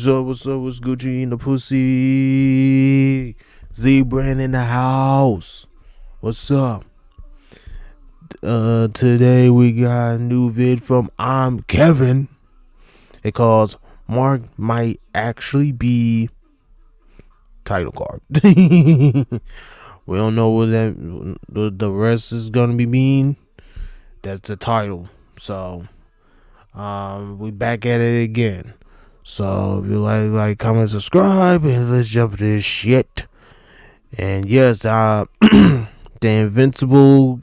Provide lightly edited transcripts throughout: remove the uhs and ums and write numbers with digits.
What's up? What's up? What's Gucci in the pussy? Z Brand in the house. What's up? Today we got a new vid from I'm Kevin. It calls Mark might actually be title card. We don't know what the rest is gonna be mean. That's the title. So we back at it again. So if you like, comment, subscribe, and let's jump into this shit. And yes, the Invincible,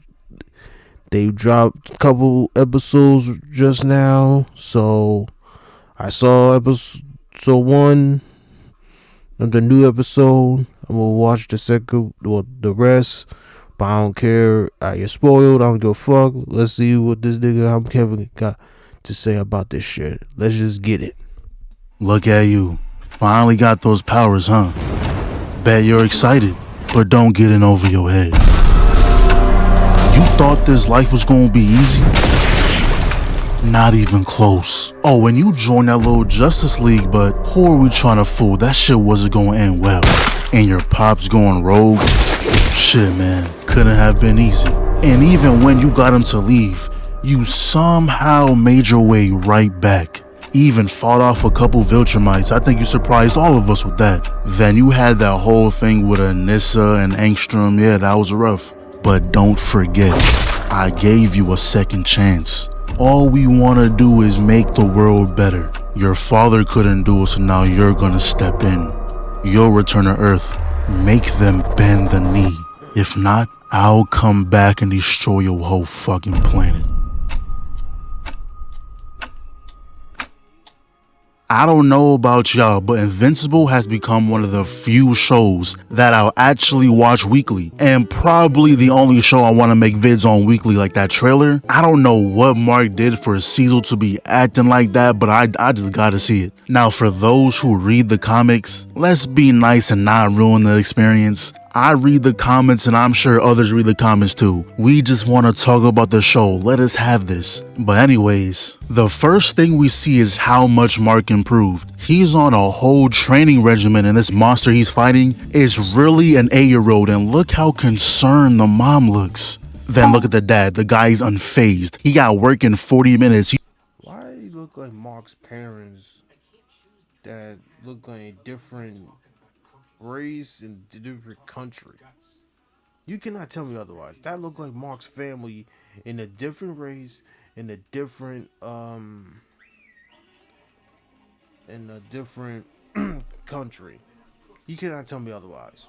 they dropped a couple episodes just now. So I saw episode one of the new episode. I'm gonna watch the second or the rest. But I don't care. I get spoiled. I don't give a fuck. Let's see what this nigga I'm Kevin got to say about this shit. Let's just get it. Look at you. Finally got those powers, huh? Bet you're excited, but don't get in over your head. You thought this life was gonna be easy? Not even close. Oh, and you joined that little Justice League, but who are we trying to fool? That shit wasn't gonna end well. And your pops going rogue? Shit, man. Couldn't have been easy. And even when you got him to leave, you somehow made your way right back. Even fought off a couple Viltrumites. I think you surprised all of us with that. Then you had that whole thing with Anissa and Angstrom. Yeah, that was rough. But don't forget, I gave you a second chance. All we want to do is make the world better. Your father couldn't do it, so now you're gonna step in. You'll return to Earth. Make them bend the knee. If not, I'll come back and destroy your whole fucking planet. I don't know about y'all, but Invincible has become one of the few shows that I'll actually watch weekly, and probably the only show I want to make vids on weekly. Like that trailer, I don't know what Mark did for Cecil to be acting like that, but I just gotta see it. Now, for those who read the comics, let's be nice and not ruin the experience. I read the comments and I'm sure others read the comments too. We just want to talk about the show. Let us have this. But anyways, the first thing we see is how much Mark improved. He's on a whole training regimen and this monster he's fighting is really an 8-year-old, and look how concerned the mom looks. Then look at the dad. The guy's unfazed. He got work in 40 minutes. Why do you look like Mark's parents that look like a different race in a different country? You cannot tell me otherwise. That looked like Mark's family in a different race, in a different country. You cannot tell me otherwise.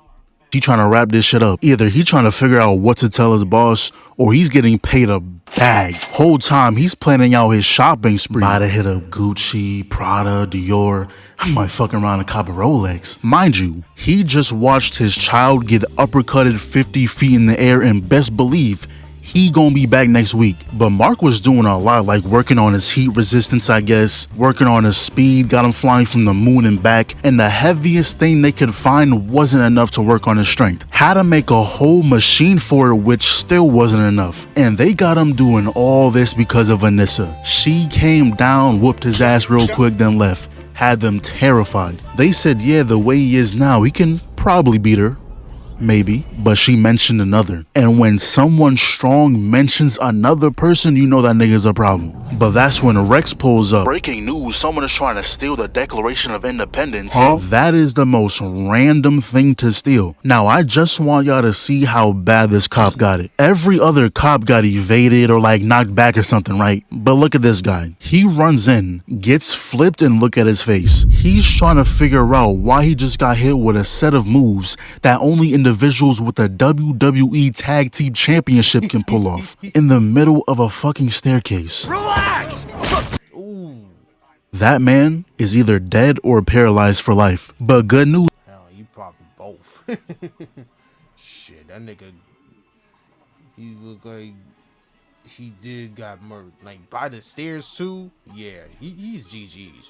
He trying to wrap this shit up. Either he trying to figure out what to tell his boss, or he's getting paid a bag. Whole time he's planning out his shopping spree. Buy to hit up Gucci, Prada, Dior. I might fucking around and cop a Rolex. Mind you, he just watched his child get uppercutted 50 feet in the air, and best believe he gonna be back next week. But Mark was doing a lot, like working on his heat resistance, I guess, working on his speed, got him flying from the moon and back, and the heaviest thing they could find wasn't enough to work on his strength. Had to make a whole machine for it, which still wasn't enough. And they got him doing all this because of Anissa. She came down, whooped his ass real quick, then left. Had them terrified. They said, yeah, the way he is now, he can probably beat her. Maybe, but she mentioned another. And when someone strong mentions another person, you know that nigga's a problem. But that's when Rex pulls up. Breaking news, someone is trying to steal the Declaration of Independence. Huh? That is the most random thing to steal. Now, I just want y'all to see how bad this cop got it. Every other cop got evaded or like knocked back or something, right? But look at this guy. He runs in, gets flipped, and look at his face. He's trying to figure out why he just got hit with a set of moves that only individuals with a WWE Tag Team Championship can pull off in the middle of a fucking staircase. Relax! Ooh. That man is either dead or paralyzed for life. But good news. Hell, you probably both. Shit, that nigga, he look like he did got murdered. Like by the stairs too. Yeah, he's GG's.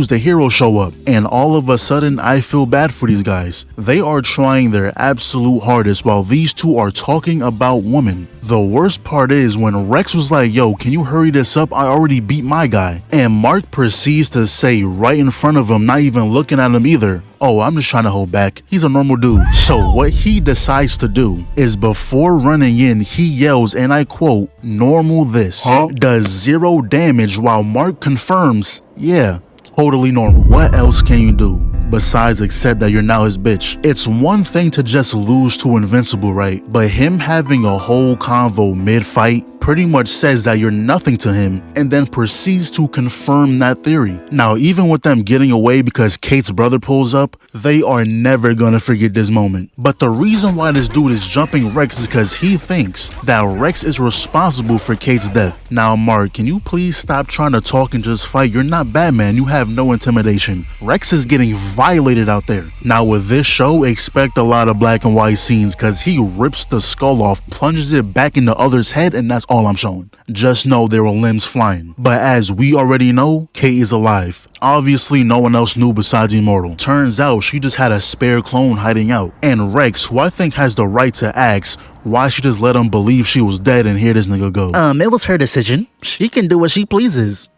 the heroes show up, and all of a sudden I feel bad for these guys. They are trying their absolute hardest while these two are talking about women. The worst part is when Rex was like, yo, can you hurry this up? I already beat my guy. And Mark proceeds to say right in front of him, not even looking at him either, oh, I'm just trying to hold back. He's a normal dude. So what he decides to do is before running in, he yells, and I quote, normal this. Does 0 damage while Mark confirms, yeah, totally normal. What else can you do besides accept that you're now his bitch? It's one thing to just lose to Invincible, right? But him having a whole convo mid-fight pretty much says that you're nothing to him and then proceeds to confirm that theory. Now, even with them getting away because Kate's brother pulls up, they are never gonna forget this moment. But the reason why this dude is jumping Rex is because he thinks that Rex is responsible for Kate's death. Now, Mark, can you please stop trying to talk and just fight? You're not Batman. You have no intimidation. Rex is getting violated out there. Now, with this show, expect a lot of black and white scenes because he rips the skull off, plunges it back in the other's head, and that's all I'm showing. Just know there were limbs flying. But as we already know, Kate is alive. Obviously, no one else knew besides Immortal. Turns out she just had a spare clone hiding out. And Rex, who I think has the right to ask why she just let him believe she was dead, and here this nigga go. It was her decision. She can do what she pleases.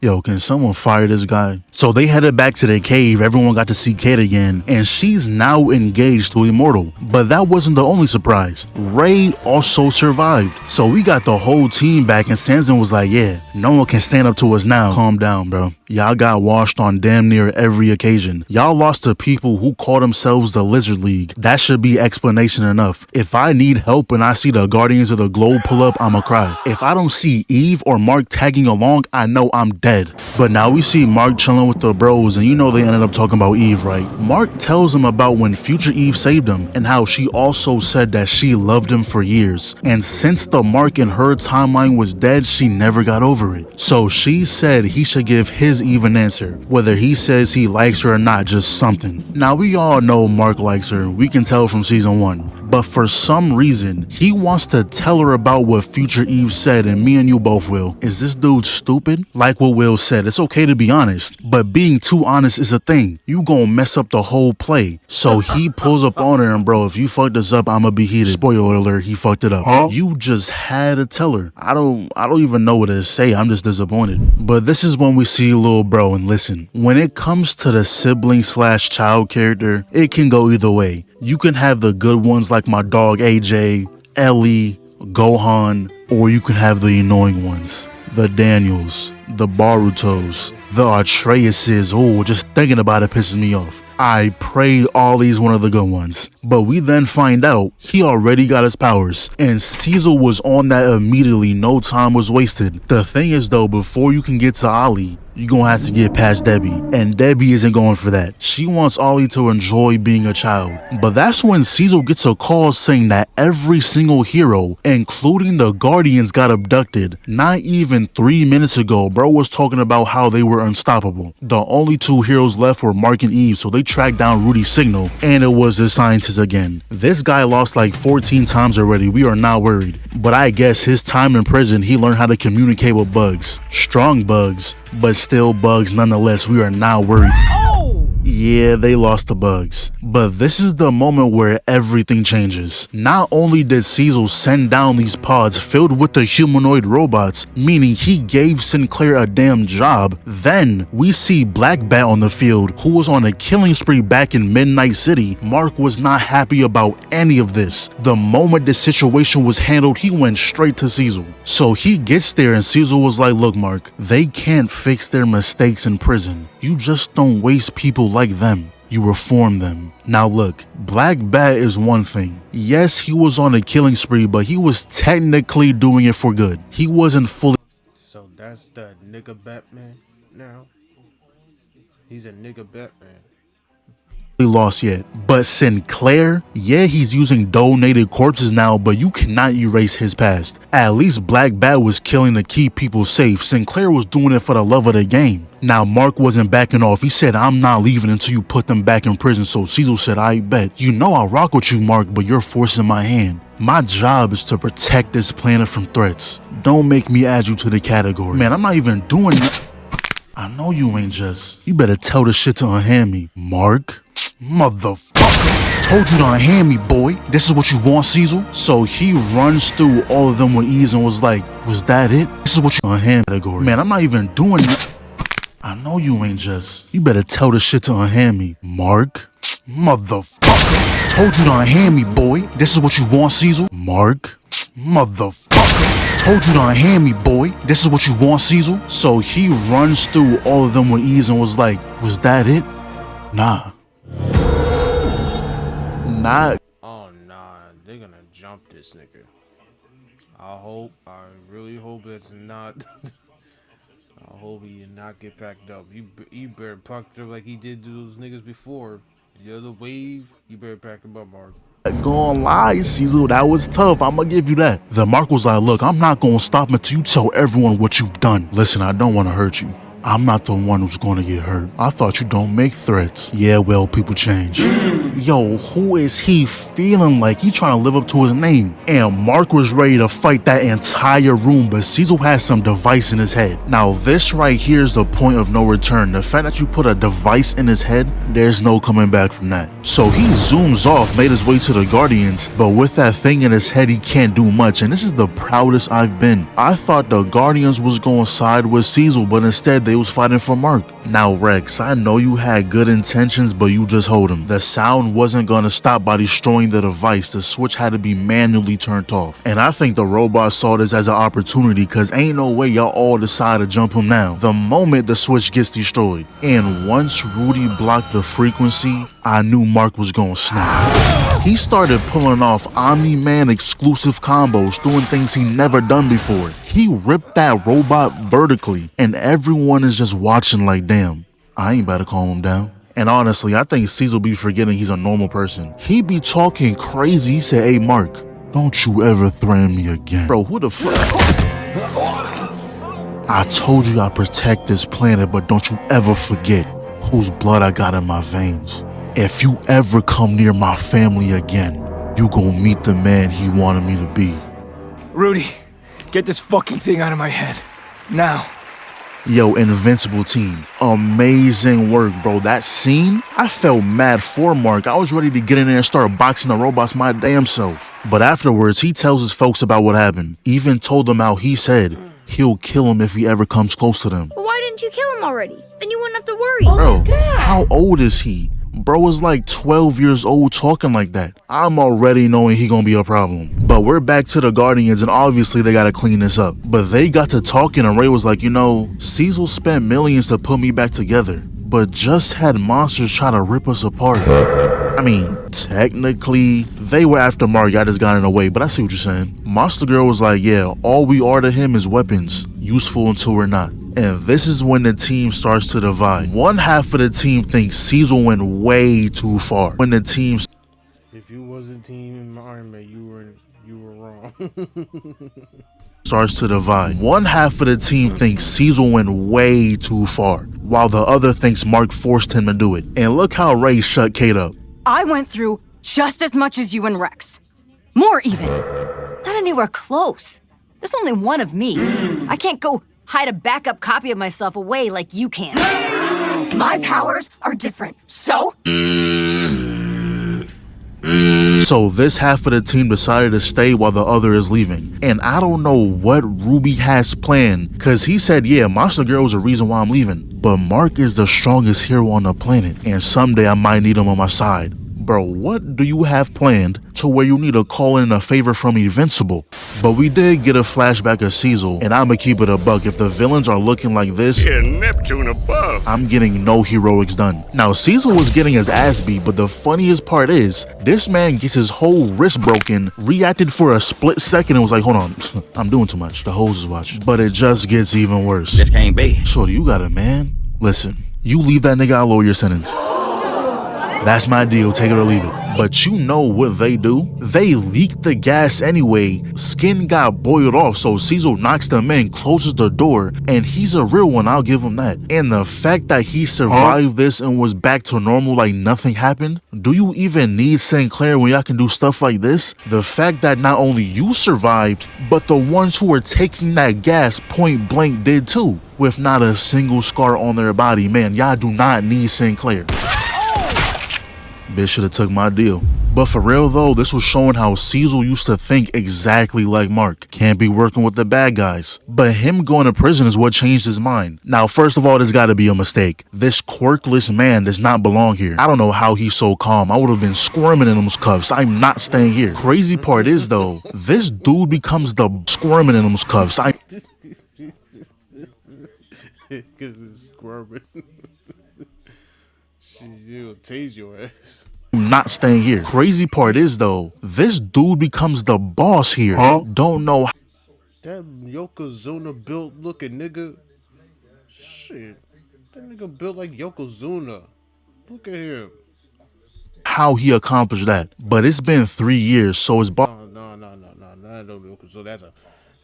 Yo, can someone fire this guy? So they headed back to their cave. Everyone got to see Kate again, and she's now engaged to Immortal. But that wasn't the only surprise. Ray also survived. So we got the whole team back, and Sanson was like, yeah, no one can stand up to us now. Calm down, bro. Y'all got washed on damn near every occasion. Y'all lost to people who call themselves the Lizard League. That should be explanation enough. If I need help and I see the Guardians of the Globe pull up, I'ma cry. If I don't see Eve or Mark tagging along, I know I'm dead. But now we see Mark chilling with the bros, and you know they ended up talking about Eve, right? Mark tells him about when future Eve saved him and how she also said that she loved him for years. And since the Mark in her timeline was dead, she never got over it. So she said he should give his Eve an answer, whether he says he likes her or not, just something. Now we all know Mark likes her. We can tell from season 1. But for some reason, he wants to tell her about what future Eve said, and me and you both will. Is this dude stupid? Like what Will said, it's okay to be honest, but being too honest is a thing. You gonna mess up the whole play. So he pulls up on her, and bro, if you fuck this up, I'ma be heated. Spoiler alert, he fucked it up. You just had to tell her. I don't even know what to say. I'm just disappointed. But this is when we see little bro, and listen, when it comes to the sibling slash child character, it can go either way. You can have the good ones like my dog AJ, Ellie, Gohan, or you can have the annoying ones. The Daniels, the Barutos, the Atreuses. Oh, just thinking about it pisses me off. I pray Ollie's one of the good ones. But we then find out he already got his powers, and Caesar was on that immediately. No time was wasted. The thing is though, before you can get to Ollie, you're gonna have to get past Debbie, and Debbie isn't going for that. She wants Ollie to enjoy being a child. But that's when Caesar gets a call saying that every single hero, including the Guardians, got abducted. Not even 3 minutes ago, bro was talking about how they were unstoppable. The only 2 heroes left were Mark and Eve, so they tracked down Rudy's signal, and it was the scientist again. This guy lost like 14 times already. We are not worried. But I guess his time in prison, he learned how to communicate with bugs. Strong bugs, but still bugs nonetheless. We are not worried. Yeah, they lost the bugs. But this is the moment where everything changes. Not only did Caesar send down these pods filled with the humanoid robots, meaning he gave Sinclair a damn job, then we see Black Bat on the field, who was on a killing spree back in Midnight City. Mark was not happy about any of this. The moment the situation was handled, he went straight to Caesar. So he gets there, and Caesar was like, look Mark, they can't fix their mistakes in prison. You just don't waste people like them. You reform them. Now look, Black Bat is one thing. Yes, he was on a killing spree, but he was technically doing it for good. He wasn't fully. So that's the nigga Batman now? He's a nigga Batman. Lost yet. But Sinclair, yeah, he's using donated corpses now, but you cannot erase his past. At least Black Bat was killing to keep people safe. Sinclair was doing it for the love of the game. Now Mark wasn't backing off. He said, I'm not leaving until you put them back in prison. So Caesar said, I bet. You know I'll rock with you, Mark, but you're forcing my hand. My job is to protect this planet from threats. Don't make me add you to the category. Man, I'm not even doing that. I know you ain't just. You better tell this shit to unhand me, Mark. Motherfucker. Told you to unhand me, boy. This is what you want, Cecil? So he runs through all of them with ease and was like, was that it? This is what you unhand category. Man, I'm not even doing that. I know you ain't just. You better tell this shit to unhand me, Mark. Motherfucker. Told you to unhand me, boy. This is what you want, Cecil? Mark. Motherfucker. Told you to unhand me, boy. This is what you want, Cecil? So he runs through all of them with ease and was like, was that it? Nah. Oh nah, they're gonna jump this nigga. I really hope it's not. I hope he did not get packed up. You better packed up like he did to those niggas before. The other wave, you better pack him up, Mark. Gonna lie, Cecil, that was tough. I'ma give you that. The Mark was like, look, I'm not gonna stop until you tell everyone what you've done. Listen, I don't wanna hurt you. I'm not the one who's gonna get hurt. I thought you don't make threats. Yeah, well, people change. Yo, who is he feeling like? He trying to live up to his name. And Mark was ready to fight that entire room, but Cecil has some device in his head. Now, this right here is the point of no return. The fact that you put a device in his head, there's no coming back from that. So he zooms off, made his way to the Guardians, but with that thing in his head, he can't do much. And this is the proudest I've been. I thought the Guardians was going to side with Cecil, but instead they was fighting for Mark. Now, Rex, I know you had good intentions, but you just hold him. The sound wasn't gonna stop by destroying the device. The switch had to be manually turned off. And I think the robot saw this as an opportunity, cause ain't no way y'all all decide to jump him now. The moment the switch gets destroyed. And once Rudy blocked the frequency, I knew Mark was gonna snap. He started pulling off Omni-Man exclusive combos, doing things he never done before. He ripped that robot vertically, and everyone is just watching like, damn, I ain't about to calm him down. And honestly, I think Cecil be forgetting he's a normal person. He be talking crazy. He said, hey, Mark, don't you ever threaten me again. Bro, who the fuck? I told you I protect this planet, but don't you ever forget whose blood I got in my veins. If you ever come near my family again, you gon' meet the man he wanted me to be. Rudy, get this fucking thing out of my head. Now. Yo, Invincible team, amazing work, bro. That scene, I felt mad for Mark. I was ready to get in there and start boxing the robots my damn self. But afterwards, he tells his folks about what happened. Even told them how he said he'll kill him if he ever comes close to them. Well, why didn't you kill him already? Then you wouldn't have to worry. Bro, how old is he? Bro is like 12 years old talking like that. I'm already knowing he gonna be a problem. But we're back to the Guardians, and obviously they gotta clean this up. But they got to talking, and Ray was like, you know, Cecil spent millions to put me back together, but just had monsters try to rip us apart. I mean, technically, they were after Mark. I just got in the way, but I see what you're saying. Monster Girl was like, yeah, all we are to him is weapons, useful until we're not. And this is when the team starts to divide. One half of the team thinks Cecil went way too far. When the team If you wasn't team environment, you were wrong. starts to divide. One half of the team thinks Cecil went way too far, while the other thinks Mark forced him to do it. And look how Ray shut Kate up. I went through just as much as you and Rex. More even. Not anywhere close. There's only one of me. I can't go hide a backup copy of myself away like you can. My powers are different, so? So this half of the team decided to stay while the other is leaving. And I don't know what Ruby has planned, cause he said, yeah, Monster Girl is the reason why I'm leaving. But Mark is the strongest hero on the planet, and someday I might need him on my side. Bro, what do you have planned to where you need to call in a favor from Invincible? But we did get a flashback of Cecil, and I'ma keep it a buck. If the villains are looking like this, yeah, Neptune above, I'm getting no heroics done. Now, Cecil was getting his ass beat, but the funniest part is, this man gets his whole wrist broken, reacted for a split second, and was like, hold on, I'm doing too much. The hoes is watching. But it just gets even worse. this can't be. Shorty, you got it, man. Listen, you leave that nigga, I'll lower your sentence. That's my deal, take it or leave it. But you know what they do? They leak the gas anyway. Skin got boiled off, so Cecil knocks them in, closes the door, and he's a real one, I'll give him that. And the fact that he survived this and was back to normal like nothing happened? Do you even need Sinclair when y'all can do stuff like this? The fact that not only you survived, but the ones who were taking that gas point blank did too. with not a single scar on their body. Man, y'all do not need Sinclair. Bitch should have took my deal. But for real though, this was showing how Cecil used to think exactly like Mark. Can't be working with the bad guys. But him going to prison is what changed his mind. Now, first of all, there's gotta be a mistake. This quirkless man does not belong here. I don't know how he's so calm. I would have been squirming in those cuffs. I'm not staying here. Crazy part is though, this dude becomes the squirming in those cuffs. Because it's squirming. She'll tase your ass. I'm not staying here. Crazy part is though, this dude becomes the boss here. Don't know That Yokozuna built looking nigga. Shit. That nigga built like Yokozuna. Look at him. how he accomplished that. But it's been 3 years, so his boss No. No, Yokozuna.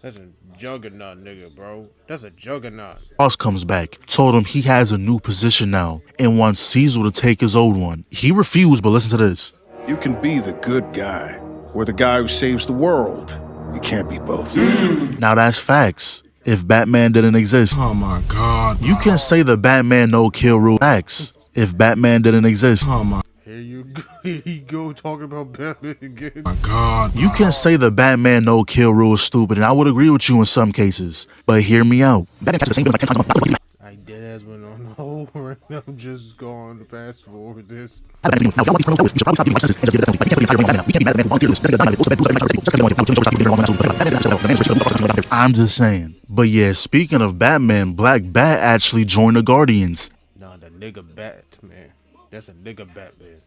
That's a juggernaut nigga, bro. That's a juggernaut. comes back, told him he has a new position now, and wants Cecil to take his old one. He refused, but listen to this. You can be the good guy, or the guy who saves the world. You can't be both. Now that's facts. If Batman didn't exist, Oh my God. you can say the Batman no kill rule. Facts. If Batman didn't exist, Oh my Here you go. Here you go talking about Batman again. God. you can say the Batman no kill rule is stupid, and I would agree with you in some cases. But hear me out. I dead ass went on hold right now. I'm just going to fast forward this. I'm just saying. But yeah, speaking of Batman, Black Bat actually joined the Guardians. Nah, the nigga Batman. That's a nigga Batman.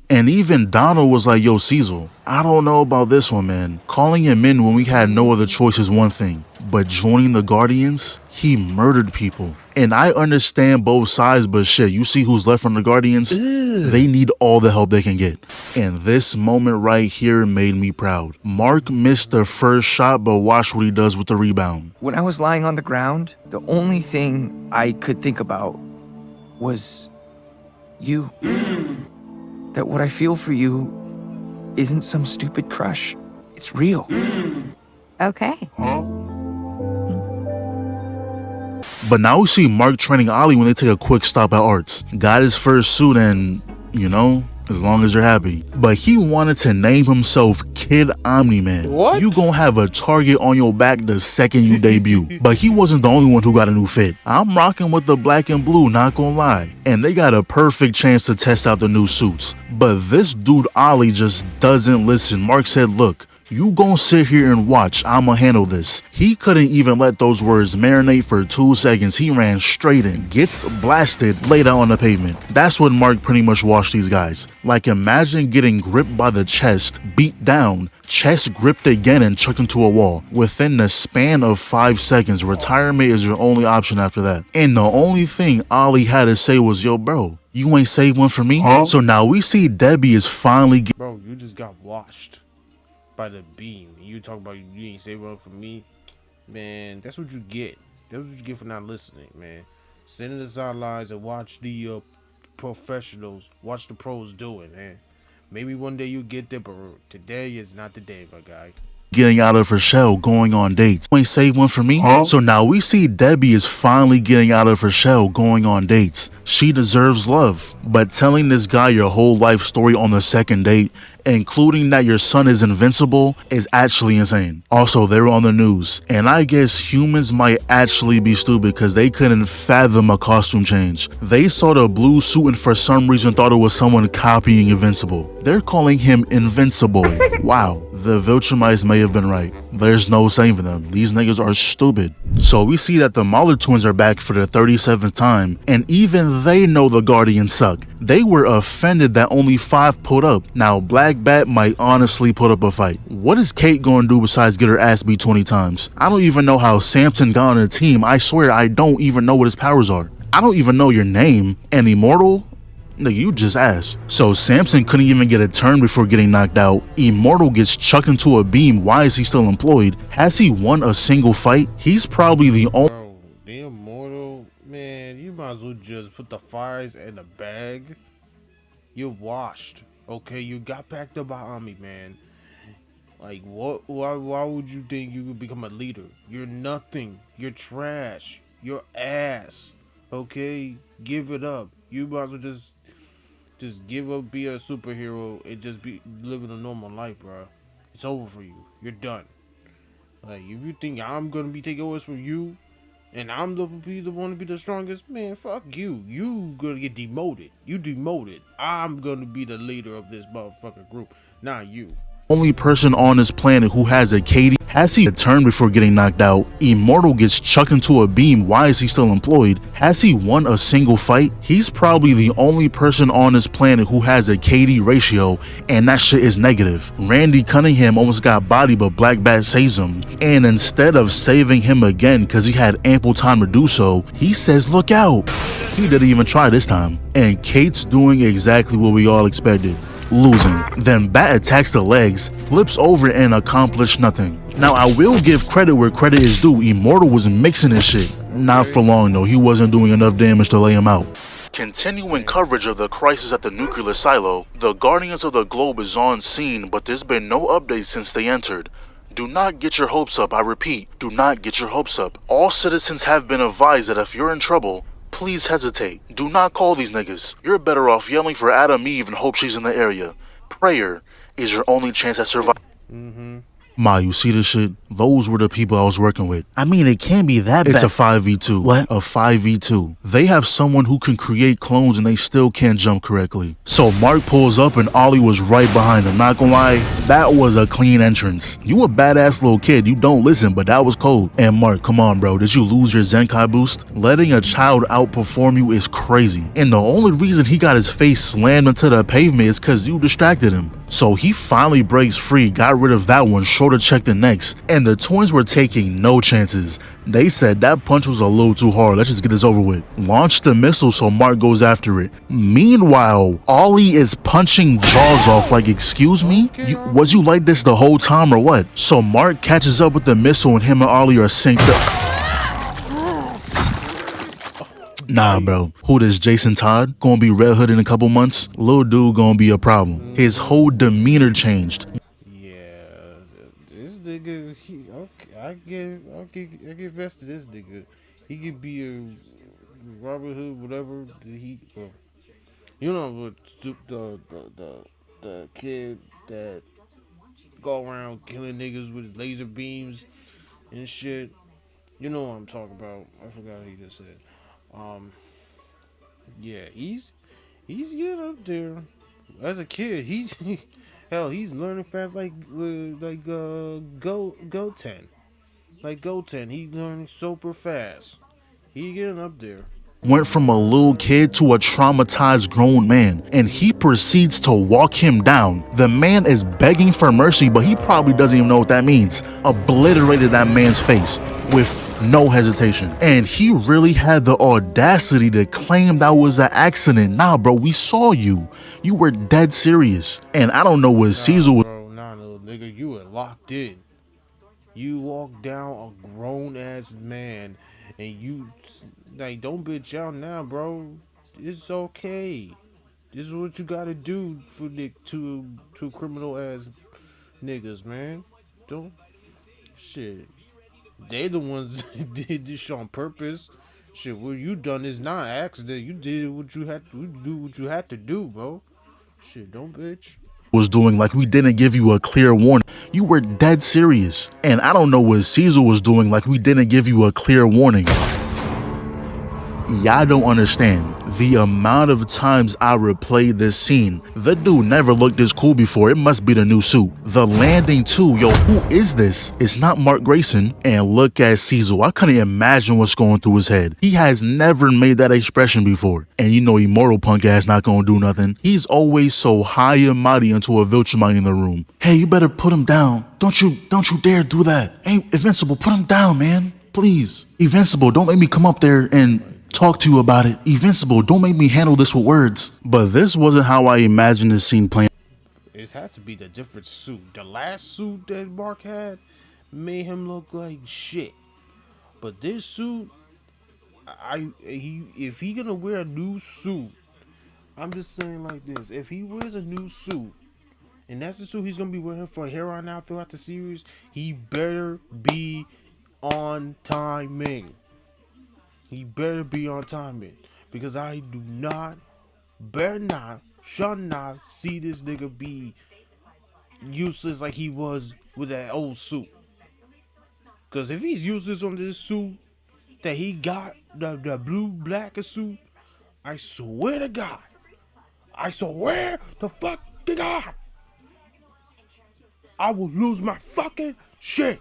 And even Donald was like, yo, Cecil, I don't know about this one, man. Calling him in when we had no other choice is one thing. But joining the Guardians, he murdered people. And I understand both sides, but shit, you see who's left from the Guardians? They need all the help they can get. And this moment right here made me proud. Mark missed the first shot, but watch what he does with the rebound. When I was lying on the ground, the only thing I could think about was you. That what I feel for you isn't some stupid crush. It's real. Okay. But now we see Mark training Ollie when they take a quick stop at Arts. Got his first suit and, you know, as long as you're happy. But he wanted to name himself Kid Omni-Man. What? You gonna have a target on your back the second you debut. But he wasn't the only one who got a new fit. I'm rocking with the black and blue, not gonna lie. And they got a perfect chance to test out the new suits. But this dude Ollie just doesn't listen. Mark said, look, you gon' sit here and watch, I'ma handle this. He couldn't even let those words marinate for 2 seconds. He ran straight in, gets blasted, laid out on the pavement. That's what Mark pretty much washed these guys. Like imagine getting gripped by the chest, beat down, chest gripped again and chucked into a wall. Within the span of 5 seconds, retirement is your only option after that. And the only thing Ollie had to say was, yo bro, you ain't saved one for me? So now we see Debbie is finally Bro, you just got washed by the beam. You talk about you ain't say well for me. Man, that's what you get. That's what you get for not listening, man. Sit in the sidelines and watch the professionals, watch the pros do it, man. Maybe one day you get there, but today is not the day, my guy. getting out of her shell, going on dates. You ain't saved one for me? So now we see Debbie is finally getting out of her shell, going on dates. She deserves love. But telling this guy your whole life story on the second date, including that your son is invincible, is actually insane. Also, they were on the news, and I guess humans might actually be stupid because they couldn't fathom a costume change. They saw the blue suit and for some reason thought it was someone copying Invincible. They're calling him Invincible. Wow, the Viltrumites may have been right. There's no saving them. These niggas are stupid. So we see that the Mahler twins are back for the 37th time, and even they know the Guardians suck. They were offended that only 5 pulled up. Now, Black Bat might honestly put up a fight. What is Kate gonna do besides get her ass beat 20 times? I don't even know how Samson got on a team. I swear I don't even know what his powers are. I don't even know your name. And Immortal? Nigga, you just asked. So Samson couldn't even get a turn before getting knocked out. Immortal gets chucked into a beam. Why is he still employed? Has he won a single fight? He's probably the only... Bro, the Immortal, man, you might as well just put the fires in a bag. You're washed. Okay, you got packed up by Ami, man. Like, what? Why would you think you could become a leader? You're nothing. You're trash. your ass. Okay, give it up. You might as well just give up, be a superhero, and just be living a normal life, bro. It's over for you. You're done. Like if you think I'm gonna be taking orders from you, and I'm the one to be the strongest, man, fuck you. You gonna get demoted. You demoted. I'm gonna be the leader of this motherfucking group, not you. Only person on this planet who has a Katie. Has he turned before getting knocked out? Immortal gets chucked into a beam. Why is he still employed? Has he won a single fight? He's probably the only person on this planet who has a KD ratio, and that shit is negative. Randy Cunningham almost got bodied, but Black Bat saves him. And instead of saving him again because he had ample time to do so, he says, look out. He didn't even try this time. And Kate's doing exactly what we all expected. Losing. Then Bat attacks the legs, flips over and accomplished nothing. Now I will give credit where credit is due. Immortal was mixing his shit. Not for long though, he wasn't doing enough damage to lay him out. Continuing coverage of the crisis at the nuclear silo, the Guardians of the Globe is on scene, but there's been no updates since they entered. Do not get your hopes up, I repeat, do not get your hopes up. All citizens have been advised that if you're in trouble, please hesitate. Do not call these niggas. You're better off yelling for Adam Eve and hope she's in the area. Prayer is your only chance at survival. Ma, you see this shit? Those were the people I was working with. I mean, it can't be that bad. It's a 5v2. What? A 5v2. They have someone who can create clones and they still can't jump correctly. So Mark pulls up and Ollie was right behind him. Not gonna lie, that was a clean entrance. You a badass little kid. You don't listen, but that was cold. And Mark, come on, bro. Did you lose your Zenkai boost? Letting a child outperform you is crazy. And the only reason he got his face slammed into the pavement is because you distracted him. So he finally breaks free, got rid of that one, shoulder checked the next, and the twins were taking no chances. They said that punch was a little too hard, let's just get this over with. Launched the missile so Mark goes after it. Meanwhile, Ollie is punching jaws off like, excuse me? Was you like this the whole time or what? So Mark catches up with the missile and him and Ollie are synced up. Nah, bro. Who this Jason Todd? Gonna be Red Hood in a couple months? Little dude gonna be a problem. His whole demeanor changed. Yeah, this nigga, okay, I get vested. This nigga, he could be a Robin Hood, whatever. You know what? The kid that go around killing niggas with laser beams and shit. You know what I'm talking about. I forgot what he just said. Yeah, he's getting up there. As a kid, he's hell, he's learning fast like Go 10. Like Go 10, he learning super fast. He getting up there. Went from a little kid to a traumatized grown man, and he proceeds to walk him down. The man is begging for mercy, but he probably doesn't even know what that means. Obliterated that man's face with no hesitation. And he really had the audacity to claim that was an accident. Nah, bro, we saw you. You were dead serious. And I don't know what Caesar was. Bro, nah, little nigga, you were locked in. You walked down a grown ass man, and you like don't bitch out now, bro. It's okay. This is what you gotta do for two criminal ass niggas, man. Don't shit. They the ones that did this shit on purpose. Shit, what you done is not an accident. You did what you had to do. What you had to do, bro. Shit, don't bitch. Was doing like we didn't give you a clear warning. You were dead serious. And I don't know what Caesar was doing like we didn't give you a clear warning. Y'all don't understand the amount of times I replayed this scene. The dude never looked this cool before. It must be the new suit. The landing too. Yo, who is this? It's not Mark Grayson. And look at Caesar. I couldn't imagine what's going through his head. He has never made that expression before. And you know Immortal punk ass not gonna do nothing. He's always so high and mighty until a Viltrumite in the room. Hey, you better put him down. Don't you dare do that. Hey, Invincible, put him down, man. Please. Invincible, don't make me come up there and talk to you about it. Invincible, don't make me handle this with words. But this wasn't how I imagined this scene playing. It had to be the different suit. The last suit that Mark had made him look like shit. But this suit, if he gonna wear a new suit, I'm just saying like this. If he wears a new suit, and that's the suit he's gonna be wearing from here on out throughout the series, he better be on timing. He better be on timing because I do not, better not, shall not see this nigga be useless like he was with that old suit. Because if he's useless on this suit that he got, the blue black suit, I swear to God, I swear to fuck to God, I will lose my fucking shit.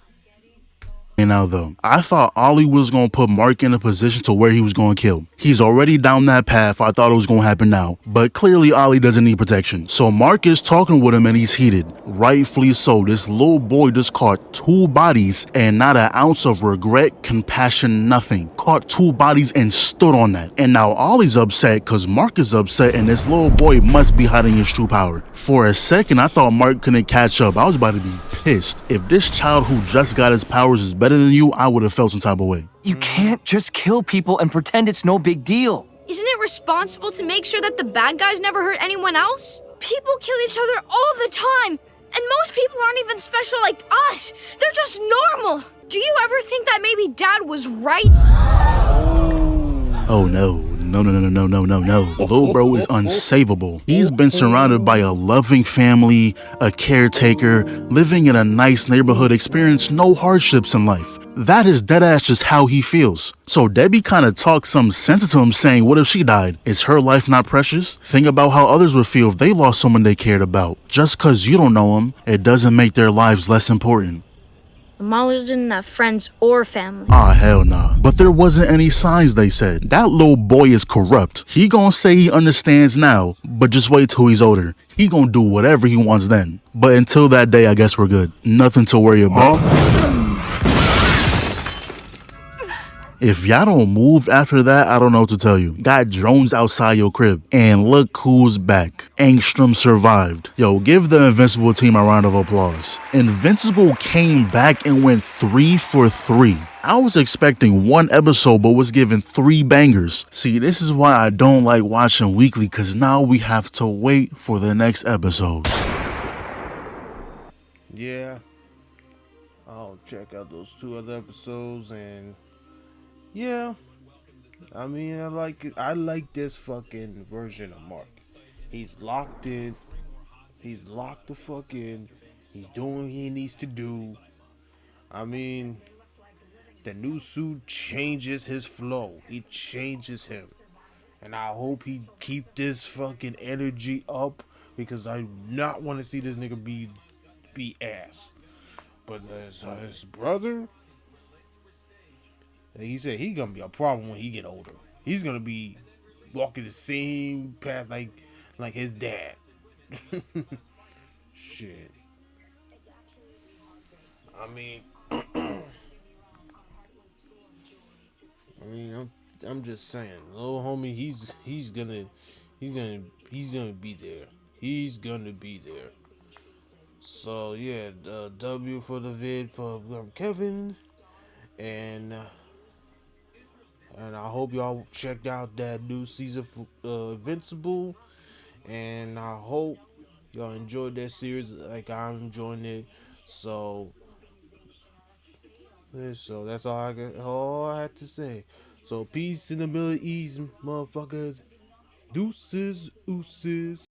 Now though, I thought Ollie was gonna put Mark in a position to where he was gonna kill. He's already down that path. I thought it was gonna happen now, but clearly Ollie doesn't need protection. So Mark is talking with him and he's heated, rightfully so. This little boy just caught 2 bodies and not an ounce of regret, compassion, nothing. Caught 2 bodies and stood on that. And now Ollie's upset because Mark is upset and this little boy must be hiding his true power. For a second, I thought Mark couldn't catch up. I was about to be pissed. If this child who just got his powers is better than you, I would have felt some type of way. You can't just kill people and pretend it's no big deal. Isn't it responsible to make sure that the bad guys never hurt anyone else? People kill each other all the time, and most people aren't even special like us. They're just normal. Do you ever think that maybe Dad was right? Oh no. No. Lil bro is unsavable. He's been surrounded by a loving family, a caretaker, living in a nice neighborhood, experienced no hardships in life. That is deadass just how he feels. So Debbie kind of talks some sense into him saying, what if she died? Is her life not precious? Think about how others would feel if they lost someone they cared about. Just cause you don't know them, it doesn't make their lives less important. Molly didn't have friends or family. Ah, hell nah. But there wasn't any signs, they said. That little boy is corrupt. He gonna say he understands now, but just wait till he's older. He gonna do whatever he wants then. But until that day, I guess we're good. Nothing to worry about. If y'all don't move after that, I don't know what to tell you. Got drones outside your crib. And look who's back. Angstrom survived. Yo, give the Invincible team a round of applause. Invincible came back and went 3 for 3. I was expecting 1 episode but was given 3 bangers. See, this is why I don't like watching weekly, because now we have to wait for the next episode. Yeah, I'll check out those 2 other episodes and yeah, I mean, I like it. I like this fucking version of Mark. He's locked in. He's locked the fuck in. He's doing what he needs to do. I mean, the new suit changes his flow. It changes him. And I hope he keep this fucking energy up because I not want to see this nigga be ass. But his brother, he said he's gonna be a problem when he get older. He's gonna be walking the same path like his dad. Shit. I mean, I'm just saying, little homie, he's gonna be there. He's gonna be there. So yeah, W for the vid for Kevin, and I hope y'all checked out that new season for Invincible, and I hope y'all enjoyed that series like I'm enjoying it. So that's all I had to say. So peace in the Middle East, motherfuckers. Deuces, ooses.